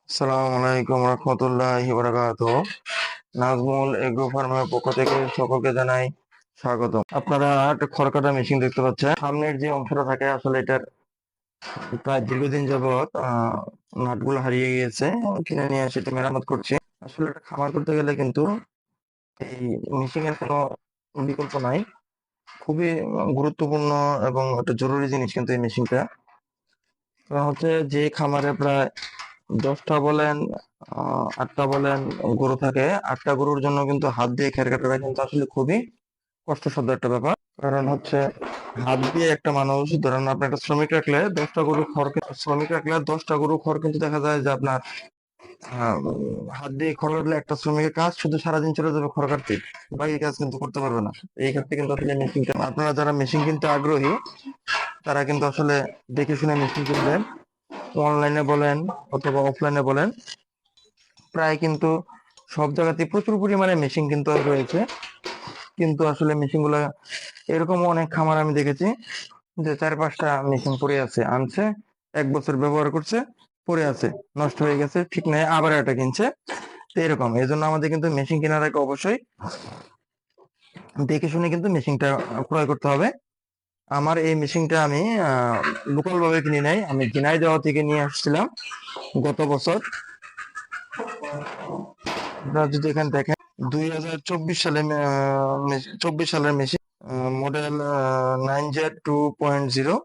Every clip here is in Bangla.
আসসালামু আলাইকুম রহমতুল্লাহি বারাকাতুহু। নাজমুল এগ্রো ফার্মের পক্ষ থেকে সকলকে জানাই স্বাগতম। আপনারা একটা খড়কাটা মেশিন দেখতে পাচ্ছেন। সামনের যে অংশটা থাকে আসলে এটার প্রায় দীর্ঘদিন যাবৎ নাটগুলো হারিয়ে গিয়েছে। কিনে নিয়ে সেটা মেরামত করছি। আসলে এটা খামার করতে গেলে কিন্তু এই মেশিনের কোনো বিকল্প নাই। খুবই গুরুত্বপূর্ণ এবং একটা জরুরি জিনিস কিন্তু এই মেশিনটা। কারণ হচ্ছে যে খামারে প্রায় 10টা বলেন 8টা বলেন গরু থাকে, 8টা গরুর জন্য কিন্তু হাত দিয়ে খের কাটাটা কিন্তু আসলে খুবই কষ্টসাধ্য একটা ব্যাপার। কারণ হচ্ছে হাত দিয়ে একটা মানুষ, ধরেন আপনি একটা শ্রমিক রাখলে 10টা গরু খড়, শ্রমিক রাখলে 10টা গরু খড় কিন্তু দেখা যায় যে আপনার হাত দিয়ে খড় কাটলে একটা শ্রমিকের কাজ শুধু সারাদিন চলে যাবে খড় কাটতে, বাকি কাজ কিন্তু করতে পারবে না। এই ক্ষেত্রে কিন্তু আসলে মেশিনটা, আপনারা যারা মেশিন কিনতে আগ্রহী তারা কিন্তু আসলে দেখে শুনে মেশিন কিনবেন। অনলাইনে বলেন অথবা অফলাইনে বলেন, প্রায় কিন্তু সব জায়গাতে প্রচুর পরিমাণে মেশিন কিন্তু রয়েছে। কিন্তু আসলে মেশিন গুলা এরকম অনেক খামার আমি দেখেছি যে 4-5টা মেশিন পড়ে আছে, আনছে 1 বছর ব্যবহার করছে, পড়ে আছে, নষ্ট হয়ে গেছে, ঠিক নেই, আবার একটা কিনছে। তো এরকম, এই জন্য আমাদের কিন্তু মেশিন কেনার আগে অবশ্যই দেখে শুনে কিন্তু মেশিনটা ক্রয় করতে হবে। আমার এই মেশিনটা আমি লোকাল ভাবে কিনে নাই, আমি ঝিনাইদহ থেকে নিয়ে আসছিলাম গত বছর। আপনারা যদি এখানে দেখেন 2024 সালে 24 সালের মেশিন, মডেল 9Z 2.0।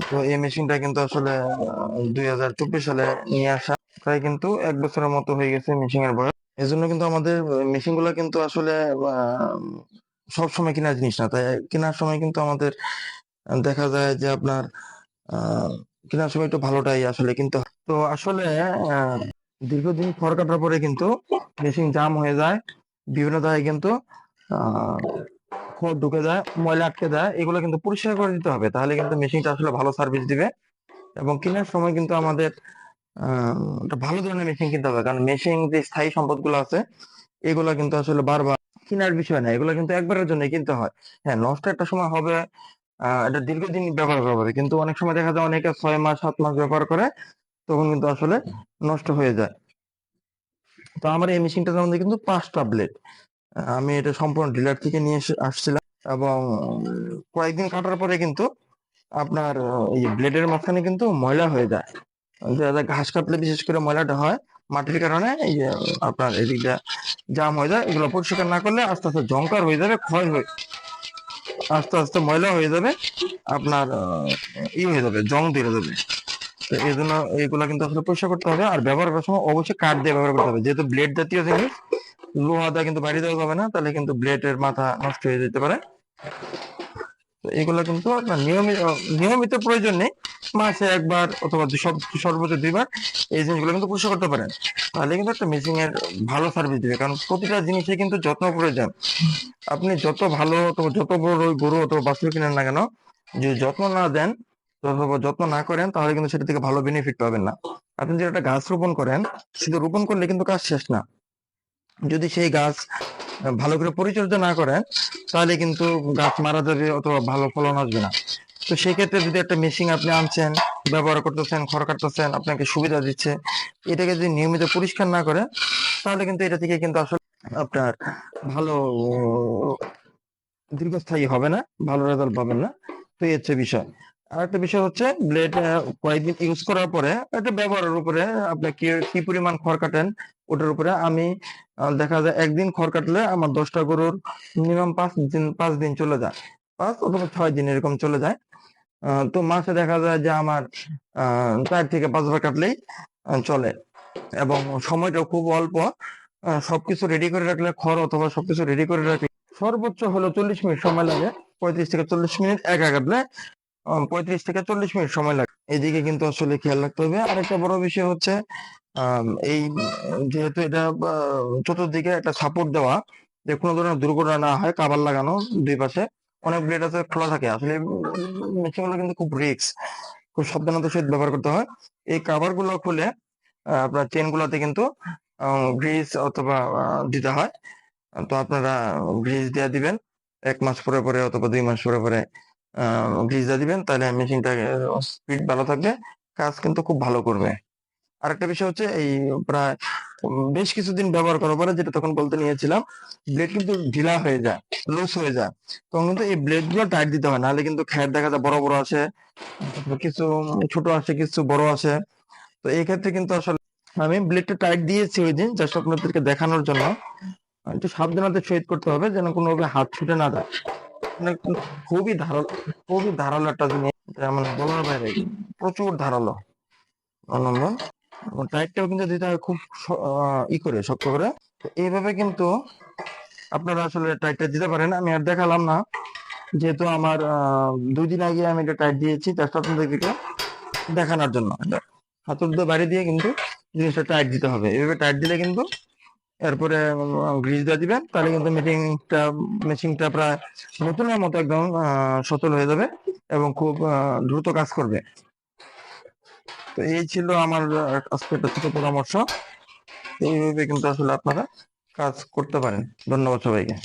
তো এই মেশিনটা কিন্তু আসলে 2024 সালে নিয়ে আসা, প্রায় কিন্তু 1 বছরের মতো হয়ে গেছে মেশিন এর বয়স। এই জন্য কিন্তু আমাদের মেশিন গুলো কিন্তু আসলে সব সময় কেনার জিনিস না, তাই কেনার সময় কিন্তু আমাদের দেখা যায় যে আপনার আহ কেনার সময় একটু ভালোটাই আসলে কিনতে হয়। তো আসলে আহ দীর্ঘদিন খড় কাটার পরে কিন্তু মেশিন জাম হয়ে যায়, বিভিন্ন জায়গায় কিন্তু আহ খড় ঢুকে যায়, ময়লা আটকে যায়, এগুলো কিন্তু পরিষ্কার করে দিতে হবে, তাহলে কিন্তু মেশিনটা আসলে ভালো সার্ভিস দিবে। এবং কেনার সময় কিন্তু আমাদের একটা ভালো ধরনের মেশিন কিনতে হবে, কারণ মেশিন যে স্থায়ী সম্পদগুলো আছে এগুলো কিন্তু আসলে বারবার কেনার বিষয় না, এগুলো কিন্তু একবারের জন্য কিনতে হয়। হ্যাঁ, নষ্ট একটা সময় হবে, এটা দীর্ঘদিন ব্যবহার করা হবে, কিন্তু অনেক সময় দেখা যায় অনেকে 6 মাস 7 মাস ব্যবহার করে, তখন কিন্তু আসলে নষ্ট হয়ে যায়। তো আমার এই মেশিনটার মধ্যে কিন্তু 5টা ব্লেড, আমি এটা সম্পূর্ণ ডিলার থেকে নিয়ে আসছিলাম। এবং কয়েকদিন কাটার পরে কিন্তু আপনার এই ব্লেডের মাঝখানে কিন্তু ময়লা হয়ে যায়। যারা ঘাস কাটলে বিশেষ করে ময়লাটা হয় মাটির কারণে, এই যে আপনার এদিকটা জাম হয়ে যায়। এগুলো পরিষ্কার না করলে আস্তে আস্তে জংকার হয়ে যাবে, ক্ষয় হয়ে আস্তে আস্তে ময়লা হয়ে যাবে, আপনার হয়ে যাবে, জং ধরে যাবে। তো এই জন্য এইগুলা কিন্তু আসলে পরিষ্কার করতে হবে, আর ব্যবহার করার সময় অবশ্যই কাঠ দিয়ে ব্যবহার করতে হবে, যেহেতু ব্লেড জাতীয় জিনিস, লোহা দিয়ে কিন্তু বাইরে দেওয়া যাবে না, তাহলে কিন্তু ব্লেডের মাথা নষ্ট হয়ে যেতে পারে। তো এগুলো কিন্তু আপনার নিয়মিত নিয়মিত প্রয়োজন নেই, মাসে একবার অথবা সর্বোচ্চ 2বার এই জিনিসগুলো কিন্তু পরিষ্কার করতে পারেন, তাহলে কিন্তু একটা মেশিন এর ভালো সার্ভিস দিবে। কারণ প্রতিটা জিনিসে কিন্তু যত্ন প্রয়োজন। আপনি যত ভালো অথবা যত বড় গরু অথবা বাছুর কিনেন না কেন, যদি যত্ন না দেন অথবা যত্ন না করেন, তাহলে কিন্তু সেটা থেকে ভালো বেনিফিট পাবেন না। আপনি যদি একটা গাছ রোপণ করেন, শুধু রোপণ করলে কিন্তু কাজ শেষ না, যদি সেই গাছ ভালো করে পরিচর্যা না করেন, তাহলে কিন্তু গাছ মারা যাবে অথবা ভালো ফলন আসবে না। তো সেক্ষেত্রে যদি একটা মেশিন আপনি আনছেন, ব্যবহার করতেছেন, খড় কাটতেছেন, আপনাকে সুবিধা দিচ্ছে, এটাকে যদি নিয়মিত পরিষ্কার না করে, তাহলে কিন্তু এটা থেকে কিন্তু আসলে আপনার ভালো দীর্ঘস্থায়ী হবে না, ভালো রেজাল্ট পাবেন না। তো এই হচ্ছে বিষয়। আর একটা বিষয় হচ্ছে ব্লেড কয়েকদিন ইউজ করার পরে এটা ব্যবহারের উপরে, আপনি কি কি পরিমাণ খড় কাটেন ওটার উপরে। আমি দেখা যায় একদিন খড় কাটলে আমার 10টা গরুর মিনিমাম 5 দিন চলে যায়, 5 অথবা 6 দিন এরকম চলে যায়। তো মাসে দেখা যায় যে আমার 4 থেকে 5 বার কাটলেই চলে, এবং সময়টাও খুব অল্প। সবকিছু রেডি করে রাখলে, খড় অথবা সবকিছু রেডি করে রাখলে সর্বোচ্চ হলো 40 মিনিট সময় লাগে। 35 থেকে 40 মিনিট, একা কাটলে 35 থেকে 40 মিনিট সময় লাগে। এদিকে কিন্তু আসলে খেয়াল রাখতে হবে। আরেকটা বড় বিষয় হচ্ছে এই যেহেতু এটা চতুর্দিকে একটা সাপোর্ট দেওয়া, যে কোনো ধরনের দুর্ঘটনা না হয়, কাভার লাগানো 2 পাশে, অনেক ব্লেড আছে খোলা থাকে, আসলে মেশিন গুলো কিন্তু খুব রিস্ক, খুব সাবধানতার সহিত ব্যবহার করতে হয়। এই কাভার গুলো খুলে আপনার চেন গুলাতে কিন্তু গ্রিজ অথবা দিতে হয়। তো আপনারা গ্রিজ দিয়ে দিবেন 1 মাস পরে পরে অথবা 2 মাস পরে পরে গ্রিজ দিয়ে দিবেন, তাহলে মেশিনটা স্পিড ভালো থাকবে, কাজ কিন্তু খুব ভালো করবে। আরেকটা বিষয় হচ্ছে এই প্রায় বেশ কিছুদিন ব্যবহার করার পরে, যেটা তখন বলতে নিয়েছিলাম, ব্লেড কিন্তু ঢিলা হয়ে যায়, লুজ হয়ে যায়। তখন কিন্তু এই ব্লেড গুলো টাইট দিতে হয়, নাহলে কিন্তু খ্যার দেখা যায় বড় বড় আসে, কিছু ছোট আসে, কিছু বড় আসে। তো এই ক্ষেত্রে কিন্তু আসলে আমি ব্লেডটা টাইট দিয়েছি ওই দিন, জাস্ট আপনাদেরকে দেখানোর জন্য। একটু সাবধানতার সহিত করতে হবে, যেন কোনোভাবে হাত ছুটে না যায়। মানে খুবই ধারালো, খুবই ধারালো একটা জিনিস, এটা মানে বলার বাইরে, প্রচুর ধারালো। আনন্দ টাইটটাও কিন্তু দিতে হয় খুব করে, শক্ত করে। তো এইভাবে কিন্তু আপনারা আসলে টাইটটা দিতে পারেন। আমি আর দেখালাম না, যেহেতু আমার 2 দিন আগে আমি এটা টাইট দিয়েছি, জাস্ট আপনাদেরকে দেখানোর জন্য। হাতুড় দিয়ে বাড়ি দিয়ে কিন্তু জিনিসটা টাইট দিতে হবে। এভাবে টাইট দিলে কিন্তু এরপরে গ্রিজ দিয়ে দিবেন, তাহলে কিন্তু মেশিনটা প্রায় নতুনের মতো একদম সচল হয়ে যাবে এবং খুব দ্রুত কাজ করবে। তো এই ছিল আমার আজকে একটা ছোট পরামর্শ। এইভাবে কিন্তু আসলে আপনারা কাজ করতে পারেন। ধন্যবাদ সবাইকে।